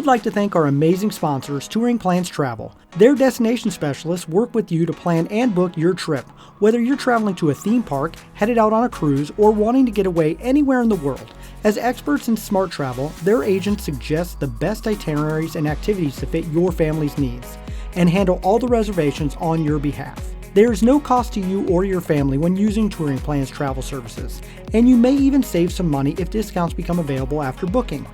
would like to thank our amazing sponsors, TouringPlans Travel. Their destination specialists work with you to plan and book your trip, whether you're traveling to a theme park, headed out on a cruise, or wanting to get away anywhere in the world. As experts in smart travel, their agents suggest the best itineraries and activities to fit your family's needs, and handle all the reservations on your behalf. There is no cost to you or your family when using TouringPlans Travel services, and you may even save some money if discounts become available after booking.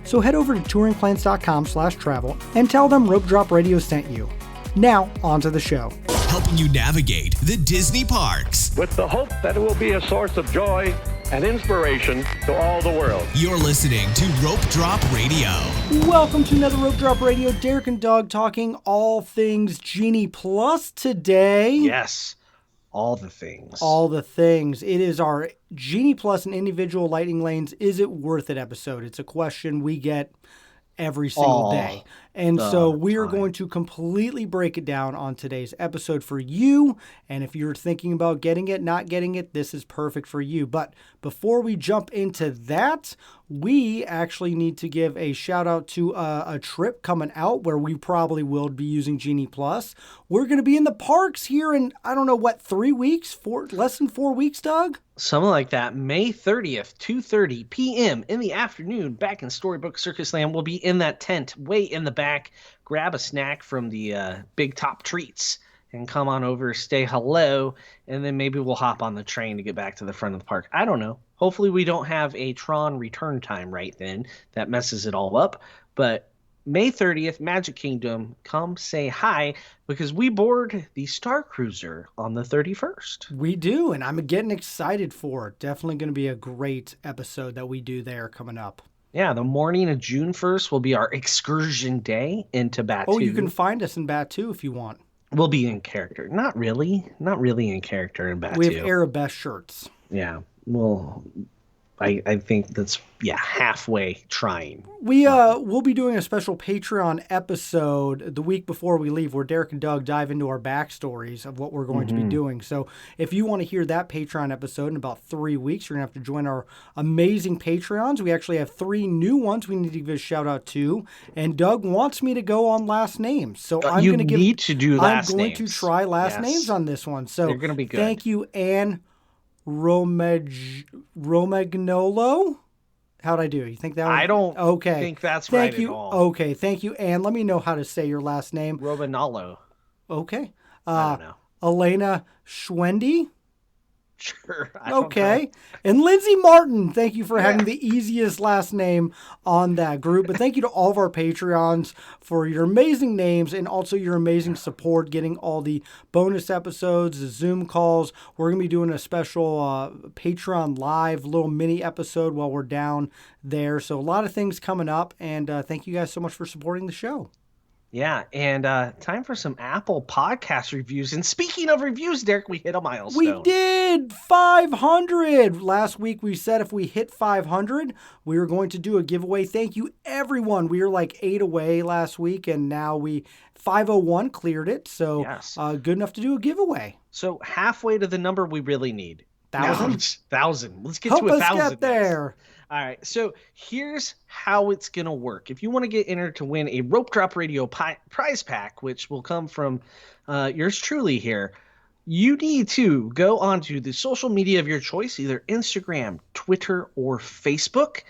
So head over to touringplans.com/travel and tell them Rope Drop Radio sent you. Now, on to the show. Helping you navigate the Disney parks. With the hope that it will be a source of joy and inspiration to all the world. You're listening to Rope Drop Radio. Welcome to another Rope Drop Radio. Derek and Doug talking all things Genie Plus today. Yes, all the things. All the things. It is our Genie Plus and individual lightning lanes. Is it worth it episode? It's a question we get every single day. And so we are going to completely break it down on today's episode for you. And if you're thinking about getting it, not getting it, this is perfect for you. But before we jump into that, we actually need to give a shout out to a trip coming out where we probably will be using Genie Plus. We're going to be in the parks here in, I don't know what, 3 weeks? Less than 4 weeks, Doug? Something like that. May 30th, 2:30 p.m. in the afternoon, back in Storybook Circus Land. We'll be in that tent way in the back. Grab a snack from the Big Top Treats and come on over, say hello, and then maybe we'll hop on the train to get back to the front of the park. I don't know. Hopefully we don't have a Tron return time right then. That messes it all up. But May 30th, Magic Kingdom, come say hi, because we board the Star Cruiser on the 31st. We do, and I'm getting excited for it. Definitely going to be a great episode that we do there coming up. Yeah, the morning of June 1st will be our excursion day into Batu. Oh, you can find us in Batu if you want. We'll be in character. Not really in character in Batu. We have Arabesque shirts. Yeah, well, I think that's, halfway trying. We'll be doing a special Patreon episode the week before we leave where Derek and Doug dive into our backstories of what we're going to be doing. So if you want to hear that Patreon episode in about 3 weeks, you're going to have to join our amazing Patreons. We actually have 3 new ones we need to give a shout out to. And Doug wants me to go on last names. So I'm going to give... You need to do last names. I'm going to try last names on this one. So they're going to be good. Thank you, Anne Romagnolo. How'd I do? You think that was... I don't think that's right at all. Okay, thank you, Anne. Let me know how to say your last name. Romagnolo. Okay. I don't know. Elena Schwendy. Sure. I don't know. And Lindsay Martin, thank you for having the easiest last name on that group. But thank you to all of our Patreons for your amazing names and also your amazing support, getting all the bonus episodes, the Zoom calls. We're going to be doing a special Patreon live little mini episode while we're down there. So a lot of things coming up. And thank you guys so much for supporting the show. Yeah, and time for some Apple Podcast reviews. And speaking of reviews, Derek, we hit a milestone. We did! 500! Last week we said if we hit 500, we were going to do a giveaway. Thank you, everyone. We were like 8 away last week, and now 501 cleared it. So yes. Good enough to do a giveaway. So halfway to the number we really need. 1,000? 1,000. Let's get Help to 1,000. Help us get there. All right, so here's how it's going to work. If you want to get entered to win a Rope Drop Radio prize pack, which will come from yours truly here, you need to go onto the social media of your choice, either Instagram, Twitter, or Facebook,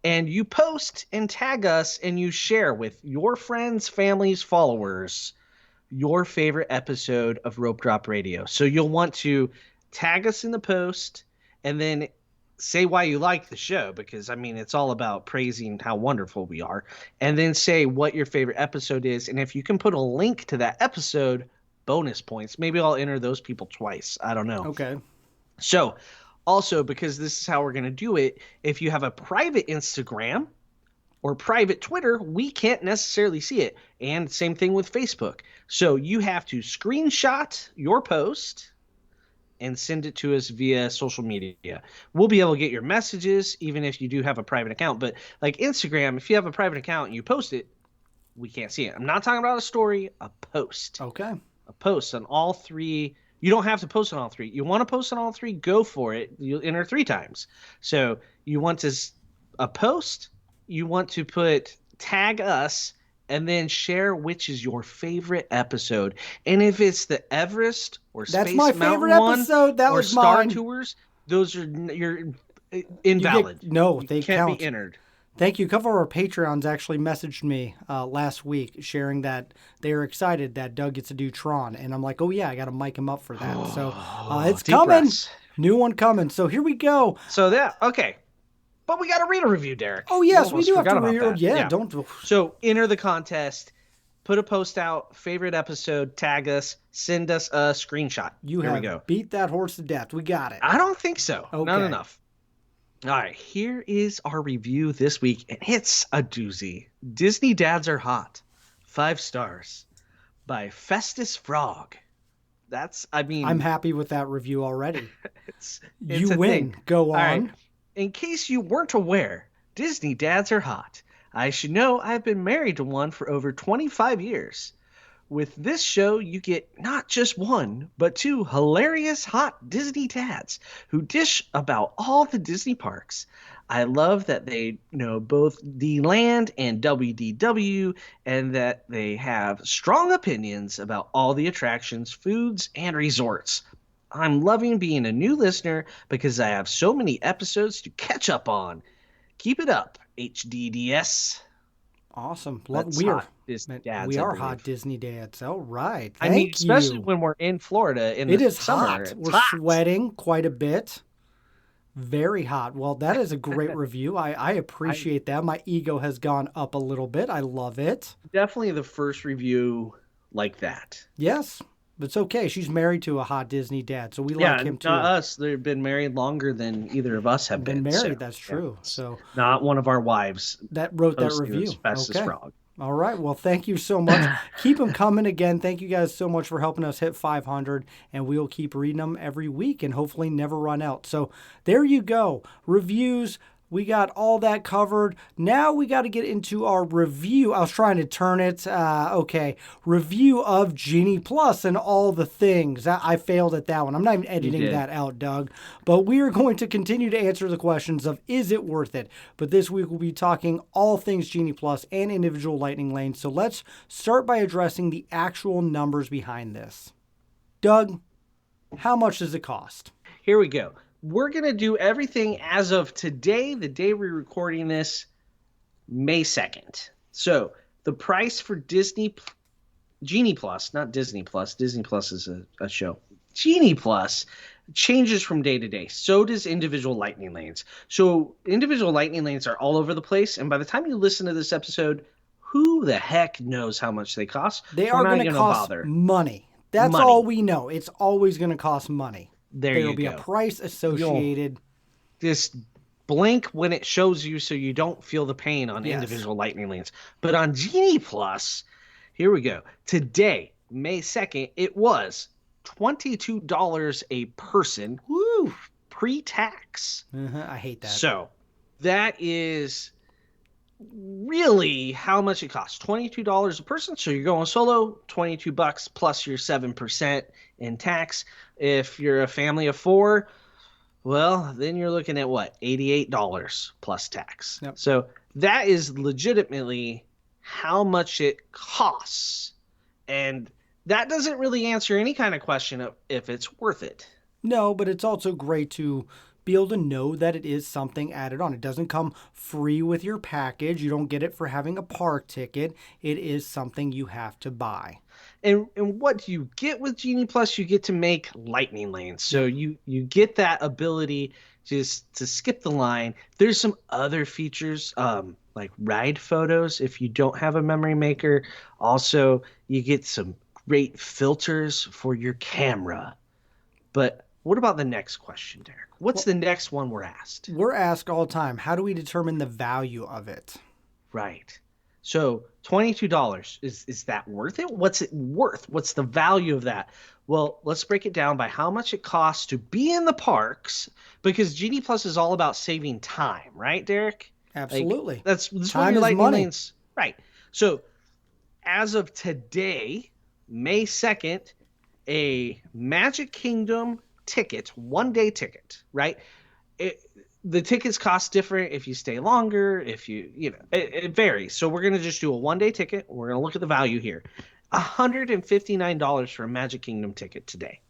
and you post and tag us and you share with your friends, families, followers your favorite episode of Rope Drop Radio. So you'll want to tag us in the post and then say why you like the show, because it's all about praising how wonderful we are, and then say what your favorite episode is. And if you can put a link to that episode, bonus points. Maybe I'll enter those people twice. I don't know. Okay. So also, because this is how we're going to do it, if you have a private Instagram or private Twitter, we can't necessarily see it. And same thing with Facebook. So you have to screenshot your post and send it to us via social media. We'll be able to get your messages, even if you do have a private account. But like Instagram, if you have a private account and you post it, we can't see it. I'm not talking about a story, a post. Okay. A post on all 3. You don't have to post on all 3. You want to post on all 3, go for it. You'll enter 3 times. So you want a post, you want to put tag us, and then share which is your favorite episode. And if it's the Everest or That's Space my Mountain favorite episode. That or was Star mine. Tours, those are you're invalid. They can't count. be entered. Thank you. A couple of our Patreons actually messaged me last week sharing that they are excited that Doug gets to do Tron. And I'm like, oh, yeah, I got to mic him up for that. So it's deep coming. breaths. New one coming. So here we go. So okay. But we got to read a review, Derek. Oh, yes, we do have to read. read. Yeah, don't. So enter the contest. Put a post out, favorite episode, tag us, send us a screenshot. Here we go. Beat that horse to death. We got it. I don't think so. Okay. Not enough. All right, here is our review this week, and it's a doozy. Disney Dads Are Hot, 5 stars, by Festus Frog. I'm happy with that review already. it's you a win. Thing. Go on. All right. In case you weren't aware, Disney Dads Are Hot. I should know I've been married to one for over 25 years. With this show, you get not just one, but 2 hilarious hot Disney dads who dish about all the Disney parks. I love that they know both D-Land and WDW, and that they have strong opinions about all the attractions, foods, and resorts. I'm loving being a new listener because I have so many episodes to catch up on. Keep it up, HDDS. Awesome. We are hot Disney dads. All right. Especially when we're in Florida in the summer. Hot. We're sweating quite a bit. Very hot. Well, that is a great review. I appreciate that. My ego has gone up a little bit. I love it. Definitely the first review like that. Yes. But it's okay. She's married to a hot Disney dad, so we like him too. Not us. They've been married longer than either of us have been married. So, that's true. So not one of our wives that wrote that review. Festus Frog. All right. Well, thank you so much. Keep them coming again. Thank you guys so much for helping us hit 500, and we'll keep reading them every week and hopefully never run out. So there you go. Reviews. We got all that covered. Now we got to get into our review. I was trying to turn it. Okay. Review of Genie Plus and all the things. I failed at that one. I'm not even editing that out, Doug. But we are going to continue to answer the questions of, is it worth it? But this week we'll be talking all things Genie Plus and individual lightning lanes. So let's start by addressing the actual numbers behind this. Doug, how much does it cost? Here we go. We're going to do everything as of today, the day we're recording this, May 2nd. So the price for Genie Plus, not Disney Plus. Disney Plus is a show. Genie Plus changes from day to day. So does individual lightning lanes. So individual lightning lanes are all over the place. And by the time you listen to this episode, who the heck knows how much they cost? They are going to cost money. That's all we know. It's always going to cost money. There will be a price associated. Just blink when it shows you so you don't feel the pain on individual lightning lanes. But on Genie Plus, here we go. Today, May 2nd, it was $22 a person. Woo! Pre-tax. I hate that. So that is really how much it costs. $22 a person. So you're going solo, $22 plus your 7% in tax. If you're a family of 4, well, then you're looking at what? $88 plus tax. Yep. So that is legitimately how much it costs. And that doesn't really answer any kind of question of if it's worth it. No, but it's also great to be able to know that it is something added on. It doesn't come free with your package. You don't get it for having a park ticket. It is something you have to buy. And what do you get with Genie Plus? You get to make lightning lanes. So you get that ability just to skip the line. There's some other features like ride photos if you don't have a memory maker. Also, you get some great filters for your camera. But what about the next question, Derek? What's the next one we're asked? We're asked all the time, how do we determine the value of it? Right. So $22, is that worth it? What's it worth? What's the value of that? Well, let's break it down by how much it costs to be in the parks, because Genie Plus is all about saving time, right, Derek? Absolutely. Like, that's time is money. Lanes. Right. So as of today, May 2nd, a Magic Kingdom ticket, 1-day ticket, right? the tickets cost different if you stay longer, if it varies. So we're going to just do a 1-day ticket. We're going to look at the value here. $159 for a Magic Kingdom ticket today.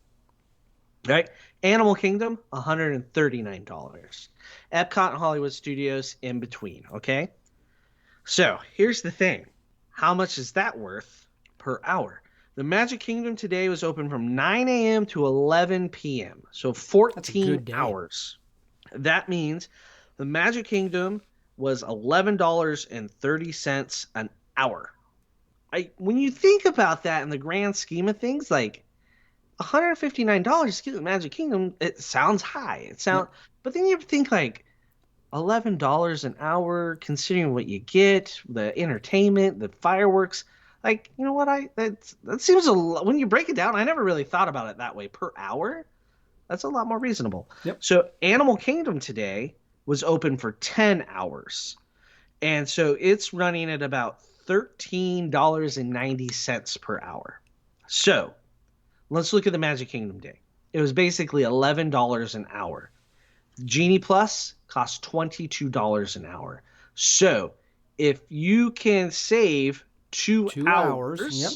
Right? Animal Kingdom, $139. Epcot and Hollywood Studios in between, okay? So here's the thing. How much is that worth per hour? The Magic Kingdom today was open from 9 a.m. to 11 p.m. So 14 hours. That means the Magic Kingdom was $11.30 an hour. When you think about that in the grand scheme of things, like $159 to get the Magic Kingdom, it sounds high. But then you think like $11 an hour, considering what you get, the entertainment, the fireworks. Like, you know what? That seems a lot. When you break it down, I never really thought about it that way. Per hour, that's a lot more reasonable. Yep. So Animal Kingdom today was open for 10 hours. And so it's running at about $13.90 per hour. So let's look at the Magic Kingdom day. It was basically $11 an hour. Genie Plus costs $22 an hour. So if you can save two hours, yep,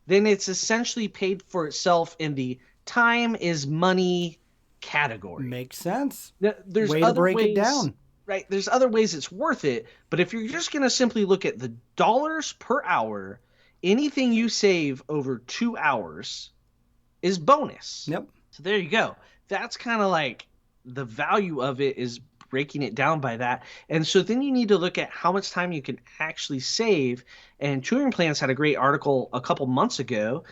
then it's essentially paid for itself in the time is money category. Makes sense. There's way other to break ways, it down. Right. There's other ways it's worth it. But if you're just going to simply look at the dollars per hour, anything you save over 2 hours is bonus. Yep. So there you go. That's kind of like the value of it is breaking it down by that. And so then you need to look at how much time you can actually save. And Touring Plans had a great article a couple months ago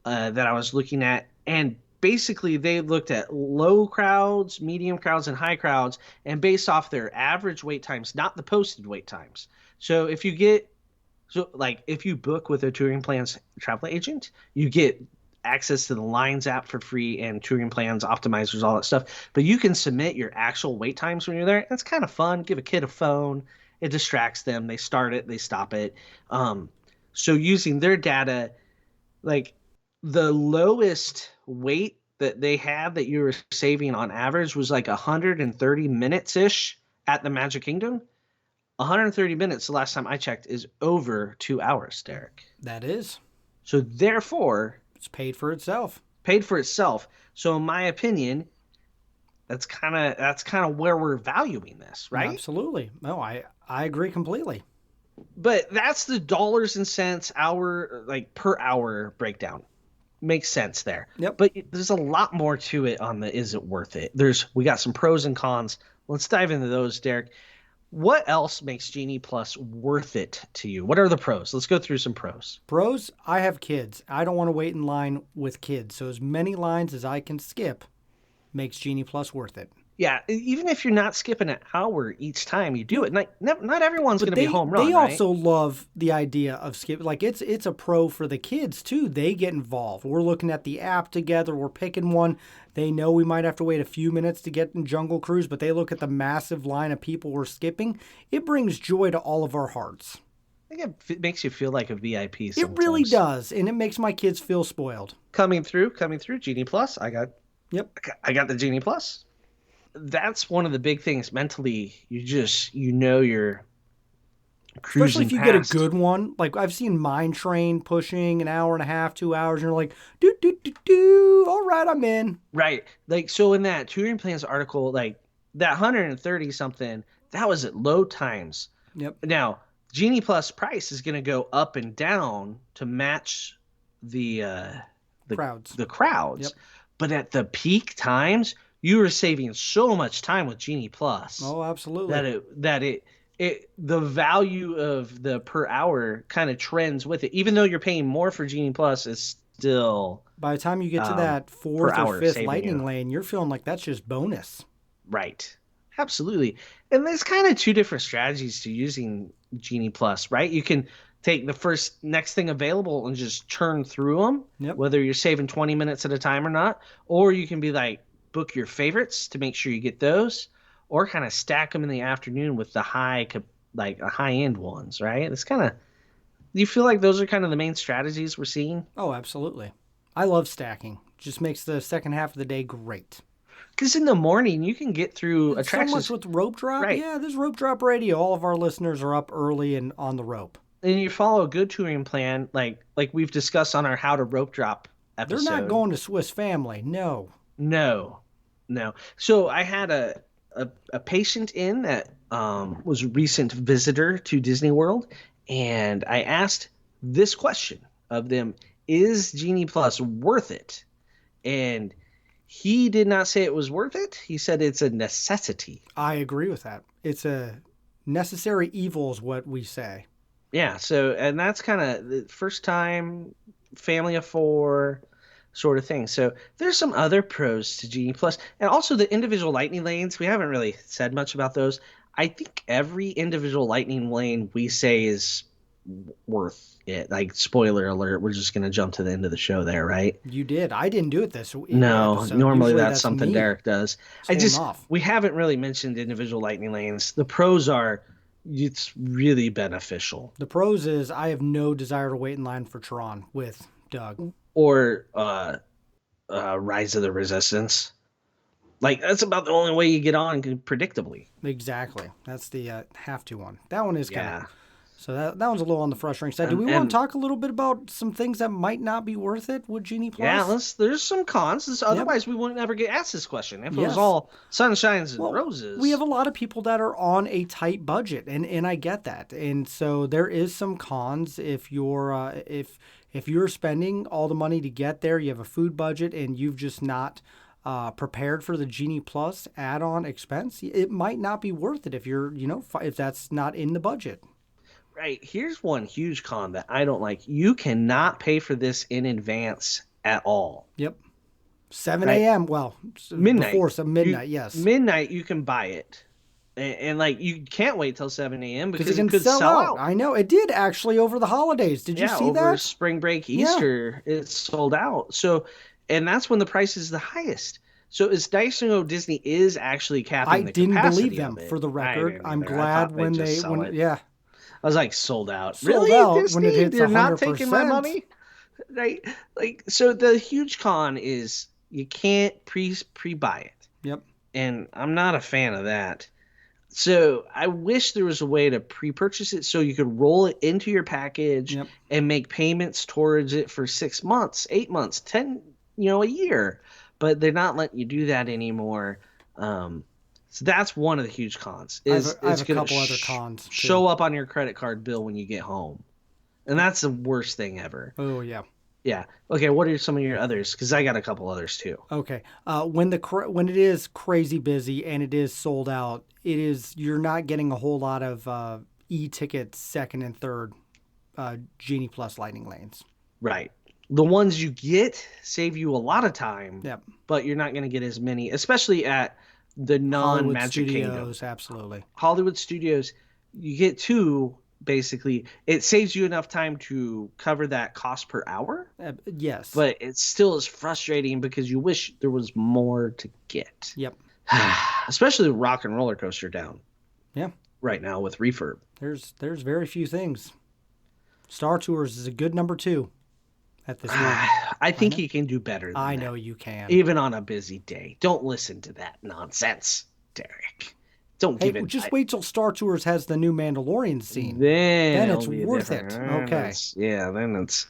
that I was looking at. And basically they looked at low crowds, medium crowds, and high crowds, and based off their average wait times, not the posted wait times. So if you book with a Touring Plans travel agent, you get access to the Lines app for free and Touring Plans optimizers, all that stuff. But you can submit your actual wait times when you're there. It's kind of fun. Give a kid a phone. It distracts them. They start it. They stop it. So using their data, like the lowest wait that they had that you were saving on average was like 130 minutes-ish at the Magic Kingdom. 130 minutes, the last time I checked, is over 2 hours, Derek. That is. So therefore, it's paid for itself. So in my opinion, that's kind of where we're valuing this, right? Absolutely. No, I agree completely. But that's the dollars and cents hour, like per hour breakdown. Makes sense there. Yep. But there's a lot more to it on the is it worth it. We got some pros and cons. Let's dive into those, Derek. What else makes Genie Plus worth it to you? What are the pros? Let's go through some pros. Pros, I have kids. I don't want to wait in line with kids. So as many lines as I can skip makes Genie Plus worth it. Yeah, even if you're not skipping an hour each time you do it, not everyone's going to be home run. They also love the idea of skipping. Like it's a pro for the kids too. They get involved. We're looking at the app together. We're picking one. They know we might have to wait a few minutes to get in Jungle Cruise, but they look at the massive line of people we're skipping. It brings joy to all of our hearts. I think it makes you feel like a VIP sometimes. It really does, and it makes my kids feel spoiled. Coming through, Genie Plus. I got the Genie Plus. That's one of the big things mentally. You're cruising especially if you get a good one. Like I've seen Mine Train pushing an hour and a half, 2 hours, and you're like, do. All right, I'm in. Right. Like so in that Touring Plans article, like that 130 something, that was at low times. Yep. Now Genie Plus price is going to go up and down to match the crowds. Yep. But at the peak times, you were saving so much time with Genie Plus. Oh, absolutely. The value of the per hour kind of trends with it. Even though you're paying more for Genie Plus, it's still by the time you get to that fourth or fifth lightning lane, you're feeling like that's just bonus. Right. Absolutely. And there's kind of two different strategies to using Genie Plus, right? You can take the next thing available and just churn through them, whether you're saving 20 minutes at a time or not, or you can be like, book your favorites to make sure you get those, or kind of stack them in the afternoon with the high-end ones, right? It's kind of, do you feel like those are kind of the main strategies we're seeing? Oh, absolutely. I love stacking. Just makes the second half of the day great. Because in the morning you can get through So attractions. much with rope drop. Right. Yeah, there's rope drop radio. All of our listeners are up early and on the rope. And you follow a good touring plan, like we've discussed on our How to Rope Drop They're not episode. going to Swiss Family. No. No, no. So I had a patient in that was a recent visitor to Disney World, and I asked this question of them: is Genie Plus worth it? And he did not say it was worth it. He said it's a necessity. I agree with that. It's a necessary evil is what we say. Yeah, so and that's kind of the first time family of four sort of thing. So there's some other pros to Genie Plus, and also the individual lightning lanes. We haven't really said much about those. I think every individual lightning lane we say is worth it. Like, spoiler alert, we're just gonna jump to the end of the show there, right? You did. I didn't do it this No, episode. normally Usually that's something me. Derek does. It's holding off. We haven't really mentioned individual lightning lanes. The pros are it's really beneficial. The pros is I have no desire to wait in line for Tron with Doug. Or Rise of the Resistance. Like, that's about the only way you get on predictably. Exactly. That's the have to one. That one is kind Yeah. of. So that one's a little on the frustrating side. Do we want to talk a little bit about some things that might not be worth it with Genie Plus? Yeah, there's some cons. Otherwise, we wouldn't ever get asked this question. If it Yes. was all sunshines and roses. We have a lot of people that are on a tight budget, and I get that. And so there is some cons if you're if you're spending all the money to get there, you have a food budget, and you've just not prepared for the Genie Plus add-on expense. It might not be worth it if you're if that's not in the budget. Right. Here's one huge con that I don't like. You cannot pay for this in advance at all. Yep. 7 Right. a.m. Well, Midnight. Before some midnight, yes. Midnight, you can buy it. And like, you can't wait till 7 a.m. because it it can could sell sell out. I know. It did actually over the holidays. Did you see over that? spring break, Easter, it's sold out. So, and that's when the price is the highest. So it's nice to know Disney is actually capping the didn't capacity believe them, of it. for the I record. didn't I'm either. I glad thought when they'd they, just sell it. yeah. I was like, sold out. Sold Really, out Disney? when it hits You're not 100%. taking my money, right? Like, so the huge con is you can't pre-buy it. Yep. And I'm not a fan of that. So I wish there was a way to pre-purchase it so you could roll it into your package and make payments towards it for 6 months, 8 months, 10, a year. But they're not letting you do that anymore. So that's one of the huge cons. I have a couple other cons. Show up on your credit card bill when you get home. And that's the worst thing ever. Oh, yeah. Yeah. Okay, what are some of your others? Because I got a couple others too. Okay. When it is crazy busy and it is sold out, you're not getting a whole lot of e-ticket second and third Genie Plus lightning lanes. Right. The ones you get save you a lot of time. Yep. But you're not going to get as many, especially at the non-Magic Kingdom. Absolutely. Hollywood Studios, you get two. Basically, it saves you enough time to cover that cost per hour. Yes. But it still is frustrating because you wish there was more to get. Yep. Especially Rock and Roller Coaster down. Yeah. Right now with refurb. There's very few things. Star Tours is a good number 2 at this moment. I think you can do better than I that. know you can. Even on a busy day. Don't listen to that nonsense, Derek. Don't give it. Just wait till Star Tours has the new Mandalorian scene. Then it's worth it. Okay. Then it's.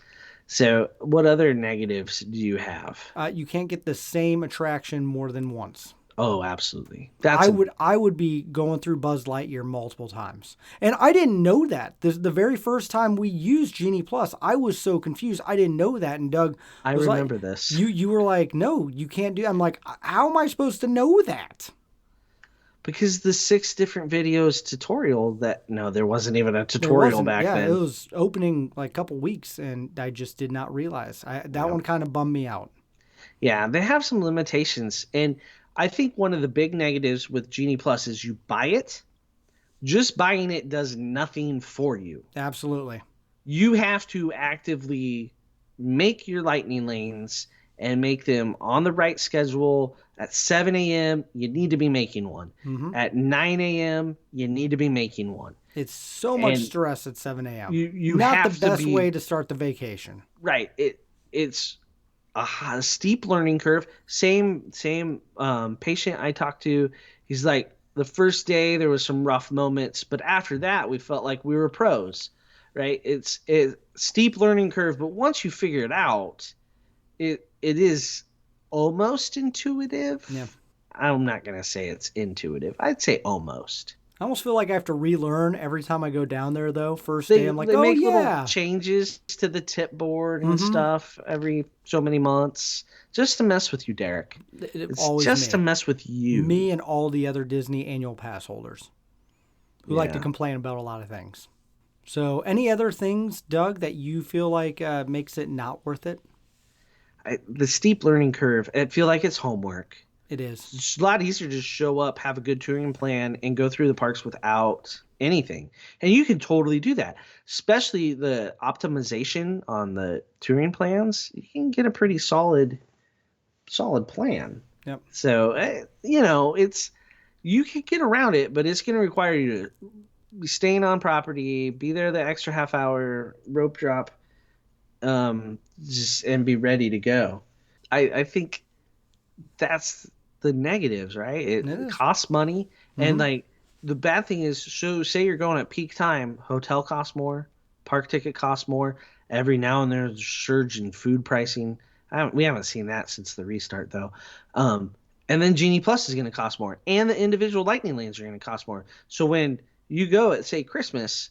So, what other negatives do you have? You can't get the same attraction more than once. Oh, absolutely. I would be going through Buzz Lightyear multiple times, and I didn't know that. The very first time we used Genie Plus, I was so confused. I didn't know that, and Doug, I remember this. You were like, "No, you can't do." I'm like, "How am I supposed to know that?" Because the 6 different videos tutorial there wasn't even a tutorial back then. Yeah, it was opening like a couple weeks, and I just did not realize. That one kind of bummed me out. Yeah, they have some limitations, and I think one of the big negatives with Genie Plus is you buy it. Just buying it does nothing for you. Absolutely. You have to actively make your lightning lanes and make them on the right schedule. At 7 a.m., you need to be making one. Mm-hmm. At 9 a.m., you need to be making one. It's so much stress at 7 a.m. You Not have the best to be, way to start the vacation. Right. It's a steep learning curve. Same patient I talked to. He's like, the first day there was some rough moments, but after that we felt like we were pros, right? It's a steep learning curve, but once you figure it out, it is almost intuitive. Yeah. I'm not gonna say it's intuitive. I'd say almost. I almost feel like I have to relearn every time I go down there, though. First day, I'm like, They oh, make yeah. little changes to the tip board and stuff every so many months just to mess with you, Derek. It's always just to me. mess with you. Me and all the other Disney annual pass holders who like to Yeah. complain about a lot of things. So any other things, Doug, that you feel like makes it not worth it? The steep learning curve, I feel like it's homework. It is. It's a lot easier to just show up, have a good touring plan, and go through the parks without anything. And you can totally do that, especially the optimization on the touring plans. You can get a pretty solid plan. Yep. So, it's you can get around it, but it's going to require you to be staying on property, be there the extra half hour, rope drop, just and be ready to go. I think that's the negatives, right? It costs money, and like the bad thing is, so say you're going at peak time, hotel costs more, park ticket costs more. Every now and then there's a surge in food pricing. We haven't seen that since the restart though. And then Genie Plus is going to cost more, and the individual lightning lanes are going to cost more. So when you go at say Christmas,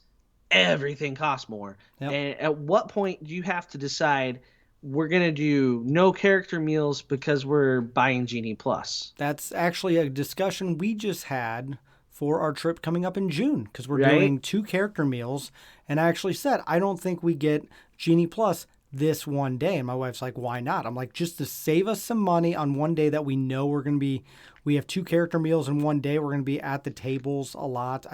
everything costs more. Yep. And at what point do you have to decide we're going to do no character meals because we're buying Genie Plus? That's actually a discussion we just had for our trip coming up in June, because we're Right? doing 2 character meals. And I actually said, I don't think we get Genie Plus this one day. And my wife's like, why not? I'm like, just to save us some money on one day that we know we have 2 character meals in one day. We're going to be at the tables a lot.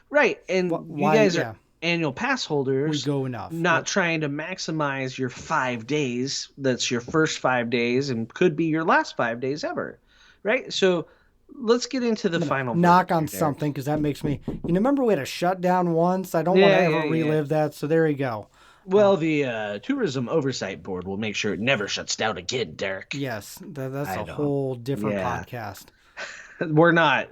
Right. And Why- you guys yeah. are annual pass holders. We go enough. Not Yep. trying to maximize your 5 days. That's your first 5 days and could be your last 5 days ever. Right. So let's get into the final knock verdict on here, Derek. something, because that makes me, remember we had a shutdown once. I don't want to ever relive that. So there you go. Well, the Tourism Oversight Board will make sure it never shuts down again, Derek. Yes, that's I a know. whole different Yeah. podcast. We're not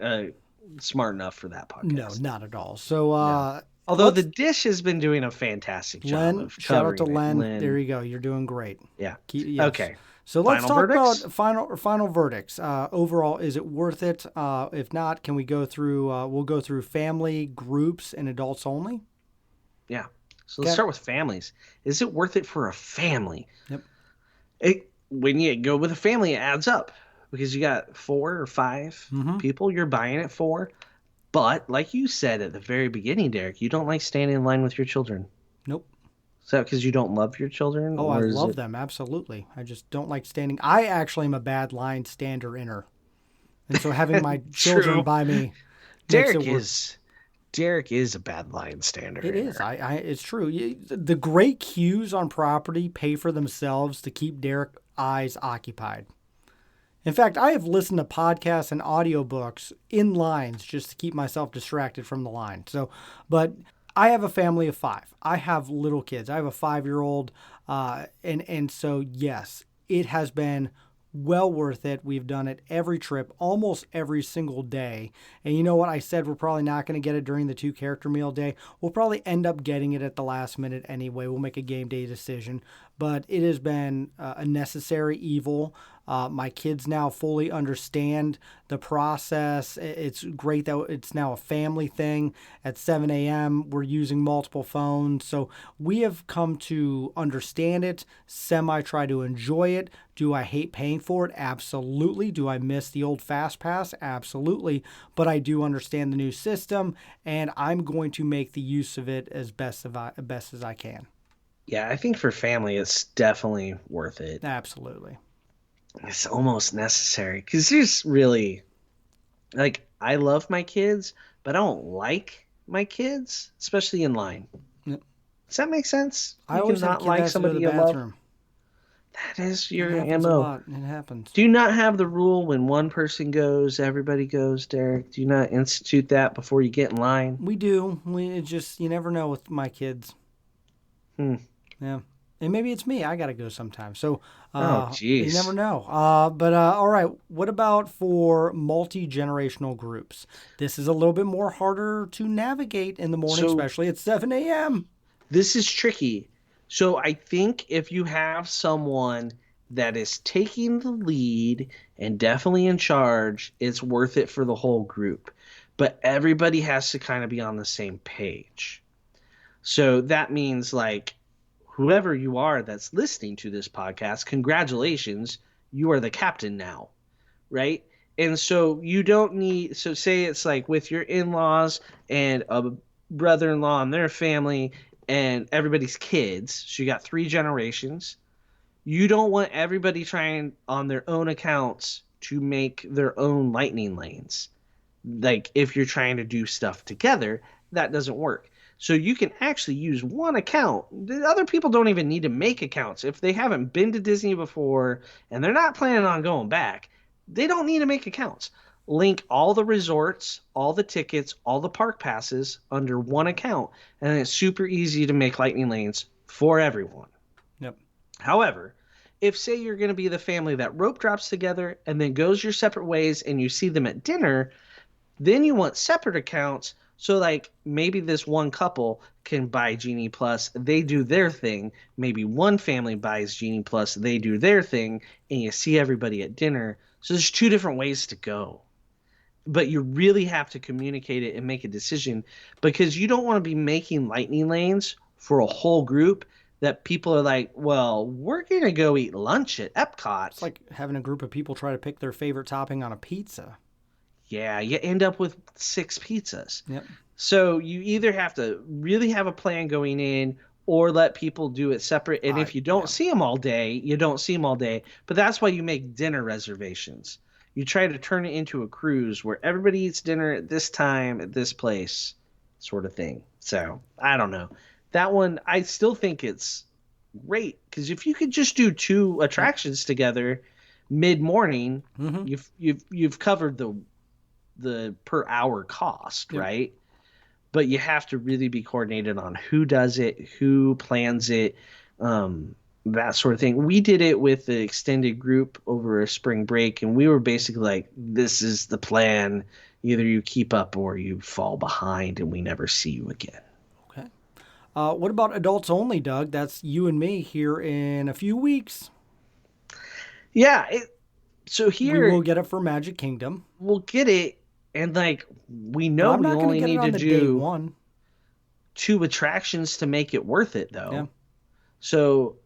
smart enough for that podcast. No, not at all. So, Although the dish has been doing a fantastic job Len, of shout out to covering Len. it. There you go. You're doing great. Yeah. Yes. Okay. So let's Final talk verdicts? about final verdicts. Overall, is it worth it? If not, can we go through? We'll go through family, groups, and adults only. Yeah. So let's Okay. start with families. Is it worth it for a family? Yep. When you go with a family, it adds up because you got 4 or 5 Mm-hmm. people you're buying it for. But like you said at the very beginning, Derek, you don't like standing in line with your children. Nope. Is that because you don't love your children? Oh, I or is love it- them. Absolutely. I just don't like standing. I actually am a bad line stander inner. And so having my children True. by me. Derek is a bad line stander. It is. It's true. The great queues on property pay for themselves to keep Derek's eyes occupied. In fact, I have listened to podcasts and audiobooks in lines just to keep myself distracted from the line. But I have a family of 5. I have little kids. I have a 5-year-old. And so, yes, it has been well worth it. We've done it every trip, almost every single day. And you know what? I said we're probably not going to get it during the 2 character meal day. We'll probably end up getting it at the last minute anyway. We'll make a game day decision. But it has been a necessary evil. My kids now fully understand the process. It's great that it's now a family thing. At 7 a.m., we're using multiple phones. So we have come to understand it, try to enjoy it. Do I hate paying for it? Absolutely. Do I miss the old Fast Pass? Absolutely. But I do understand the new system, and I'm going to make the use of it as best as I can. Yeah, I think for family, it's definitely worth it. Absolutely. It's almost necessary because there's really, like, I love my kids, but I don't like my kids, especially in line. Yep. Does that make sense? I always have a kid that has to go to the bathroom. That is your It happens a MO. lot. It happens. Do you not have the rule when one person goes, everybody goes, Derek? Do you not institute that before you get in line? We do. You never know with my kids. Hmm. Yeah. And maybe it's me. I got to go sometime. So Oh, you never geez. know. But all right. What about for multi-generational groups? This is a little bit more harder to navigate in the morning, So especially at 7 a.m. this is tricky. So I think if you have someone that is taking the lead and definitely in charge, it's worth it for the whole group. But everybody has to kind of be on the same page. So that means like whoever you are that's listening to this podcast, congratulations, you are the captain now, right? And so you don't need, so say it's like with your in-laws and a brother-in-law and their family and everybody's kids. So you got 3 generations. You don't want everybody trying on their own accounts to make their own lightning lanes. Like if you're trying to do stuff together, that doesn't work. So you can actually use one account. The other people don't even need to make accounts. If they haven't been to Disney before and they're not planning on going back, they don't need to make accounts. Link all the resorts, all the tickets, all the park passes under one account, and it's super easy to make lightning lanes for everyone. Yep. However, if say you're going to be the family that rope drops together and then goes your separate ways and you see them at dinner, then you want separate accounts. So like maybe this one couple can buy Genie Plus, they do their thing. Maybe one family buys Genie Plus, they do their thing, and you see everybody at dinner. So there's 2 different ways to go. But you really have to communicate it and make a decision because you don't want to be making lightning lanes for a whole group that people are like, well, we're going to go eat lunch at Epcot. It's like having a group of people try to pick their favorite topping on a pizza. Yeah, you end up with 6 pizzas. Yep. So you either have to really have a plan going in or let people do it separate. And if you don't see them all day, you don't see them all day. But that's why you make dinner reservations. You try to turn it into a cruise where everybody eats dinner at this time, at this place, sort of thing. So I don't know. That one, I still think it's great because if you could just do 2 attractions together mid-morning, you've covered the per hour cost, right? But you have to really be coordinated on who does it, who plans it, that sort of thing. We did it with the extended group over a spring break, and we were basically like, this is the plan. Either you keep up or you fall behind, and we never see you again. Okay. What about adults only, Doug? That's you and me here in a few weeks. Yeah. So here we will get it for Magic Kingdom. We'll get it. And like we know we only need to do 2 attractions to make it worth it though. Yeah. So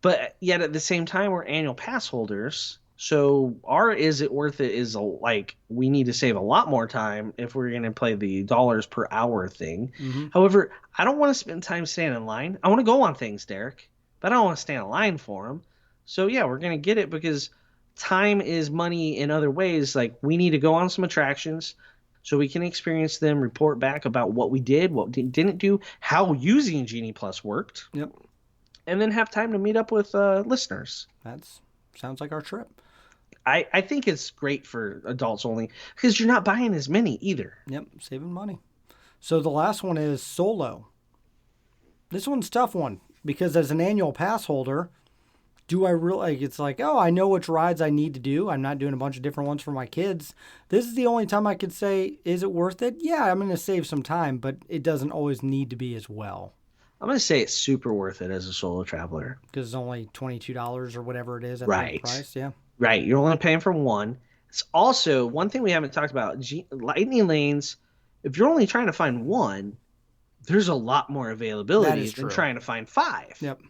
but yet at the same time we're annual pass holders. So our is it worth it is like we need to save a lot more time if we're going to play the dollars per hour thing. However, I don't want to spend time standing in line. I want to go on things, Derek, but I don't want to stand in line for them. So yeah, we're going to get it because time is money in other ways. Like we need to go on some attractions so we can experience them, report back about what we did, what we didn't do, how using Genie Plus worked. Yep. And then have time to meet up with listeners. That's sounds like our trip. I think it's great for adults only because you're not buying as many either. Yep, saving money. So the last one is solo. This one's a tough one because as an annual pass holder, do I really, it's like, oh, I know which rides I need to do. I'm not doing a bunch of different ones for my kids. This is the only time I could say, is it worth it? Yeah, I'm going to save some time, but it doesn't always need to be as well. I'm going to say it's super worth it as a solo traveler. Because it's only $22 or whatever it is at the price, yeah. Right, you're only paying for one. It's also, one thing we haven't talked about, lightning lanes, if you're only trying to find one, there's a lot more availability than trying to find 5. Yep.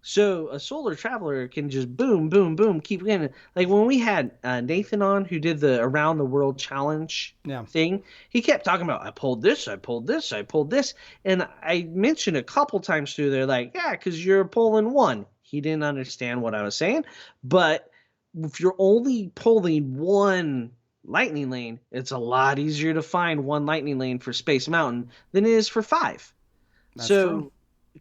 So a solo traveler can just boom, boom, boom, keep getting. Like when we had Nathan on who did the Around the World Challenge thing, he kept talking about, I pulled this, I pulled this, I pulled this. And I mentioned a couple times through there, like, yeah, because you're pulling one. He didn't understand what I was saying. But if you're only pulling one lightning lane, it's a lot easier to find one lightning lane for Space Mountain than it is for 5. That's so true.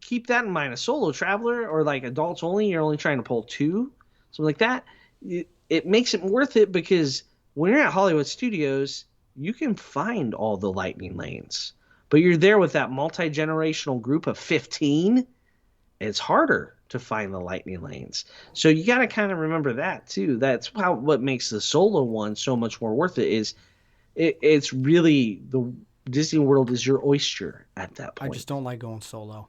Keep that in mind. A solo traveler or like adults only, you're only trying to pull 2, something like that. It makes it worth it because when you're at Hollywood Studios, you can find all the lightning lanes, but you're there with that multi-generational group of 15. it's harder to find the lightning lanes. So you got to kind of remember that too. That's what makes the solo one so much more worth it. Is it's really the Disney World is your oyster at that point. I just don't like going solo.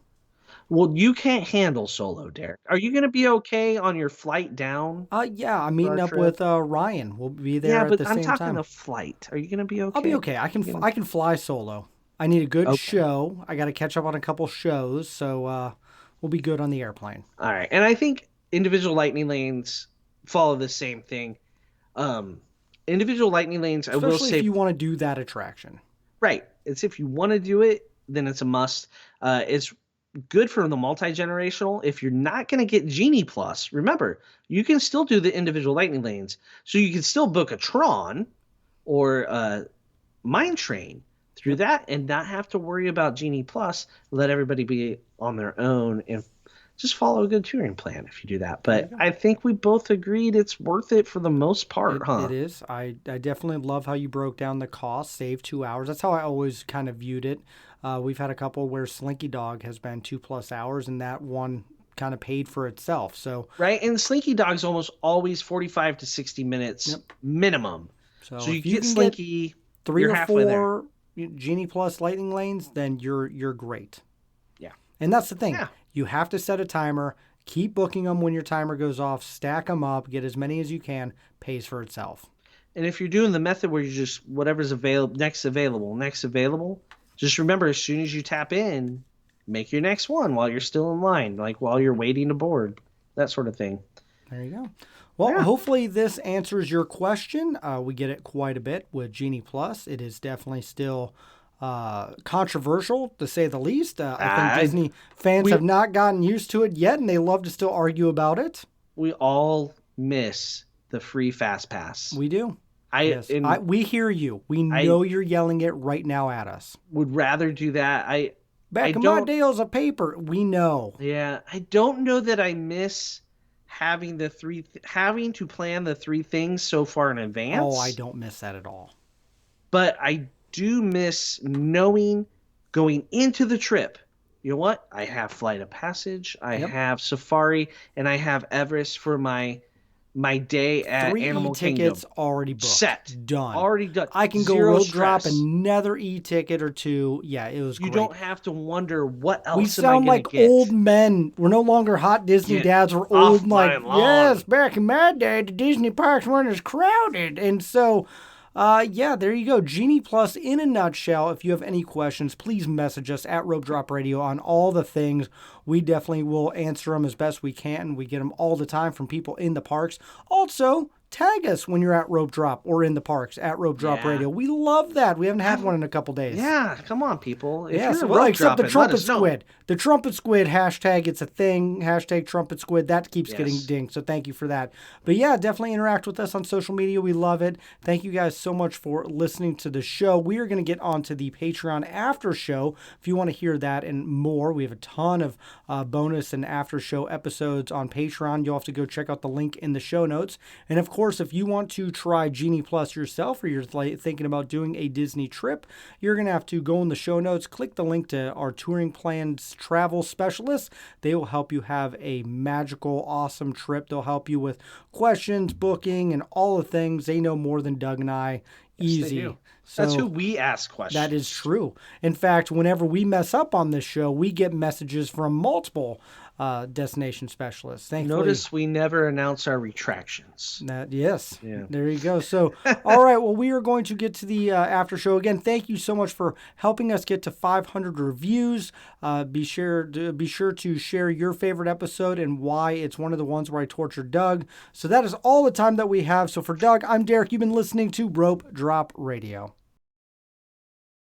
Well, you can't handle solo, Derek. Are you going to be okay on your flight down? Yeah, I'm meeting up with Ryan. We'll be there at the same time. Yeah, but I'm talking a flight. Are you going to be okay? I'll be okay. I can fly solo. I need a good show. I got to catch up on a couple shows, so we'll be good on the airplane. All right, and I think individual lightning lanes follow the same thing. Individual lightning lanes, especially I will say, if you want to do that attraction. Right. It's if you want to do it, then it's a must. It's good for the multi-generational. If you're not going to get Genie Plus, remember, you can still do the individual lightning lanes. So you can still book a Tron or a Mine Train through that and not have to worry about Genie Plus. Let everybody be on their own and just follow a good touring plan if you do that. But I think we both agreed it's worth it for the most part, It is. I definitely love how you broke down the cost, save 2 hours. That's how I always kind of viewed it. We've had a couple where Slinky Dog has been 2+ hours, and that one kind of paid for itself. So right, and Slinky Dog's almost always 45 to 60 minutes minimum. So you get Slinky, get 3 or 4 Genie Plus lightning lanes, then you're great. Yeah, and that's the thing. Yeah. You have to set a timer. Keep booking them when your timer goes off. Stack them up. Get as many as you can. Pays for itself. And if you're doing the method where you just whatever's available, next available, just remember as soon as you tap in, make your next one while you're still in line, like while you're waiting to board, that sort of thing. There you go. Well, hopefully this answers your question. We get it quite a bit with Genie Plus. It is definitely still controversial, to say the least. I think Disney fans have not gotten used to it yet, and they love to still argue about it. We all miss the free Fast Pass. We do. We hear you. We know you're yelling it right now at us. Would rather do that. Back in my day, it was a paper. We know. Yeah, I don't know that I miss having having to plan the 3 things so far in advance. Oh, I don't miss that at all. But I do miss knowing going into the trip, you know what? I have Flight of Passage, I have Safari, and I have Everest for my day at 3 Animal e-tickets Kingdom. already booked. Set. Done. Already done. I can go road drop another e-ticket or 2. Yeah, it was great. You don't have to wonder what else we sound like get. Old men. We're no longer hot Disney dads. We're old, like, yes, back in my day, the Disney parks weren't as crowded. And so... there you go. Genie Plus in a nutshell. If you have any questions, please message us at Rope Drop Radio on all the things. We definitely will answer them as best we can. We get them all the time from people in the parks. Also, tag us when you're at Rope Drop or in the parks at Rope Drop Radio. We love that. We haven't had one in a couple days. Yeah, come on, people. Except the trumpet squid. The trumpet squid hashtag, it's a thing. Hashtag trumpet squid. That keeps getting dinged, so thank you for that. But yeah, definitely interact with us on social media. We love it. Thank you guys so much for listening to the show. We are going to get on to the Patreon after show. If you want to hear that and more, we have a ton of bonus and after show episodes on Patreon. You'll have to go check out the link in the show notes. And of course, if you want to try Genie Plus yourself, or you're thinking about doing a Disney trip, you're going to have to go in the show notes, click the link to our TouringPlans Travel specialists. They will help you have a magical, awesome trip. They'll help you with questions, booking, and all the things. They know more than Doug and I. Easy. Yes, so that's who we ask questions. That is true. In fact, whenever we mess up on this show, we get messages from multiple destination specialists. Thankfully, notice we never announce our retractions. Yes. Yeah. There you go. So, all right. Well, we are going to get to the after show again. Thank you so much for helping us get to 500 reviews. Be sure to share your favorite episode and why it's one of the ones where I tortured Doug. So that is all the time that we have. So for Doug, I'm Derek. You've been listening to Rope Drop Radio.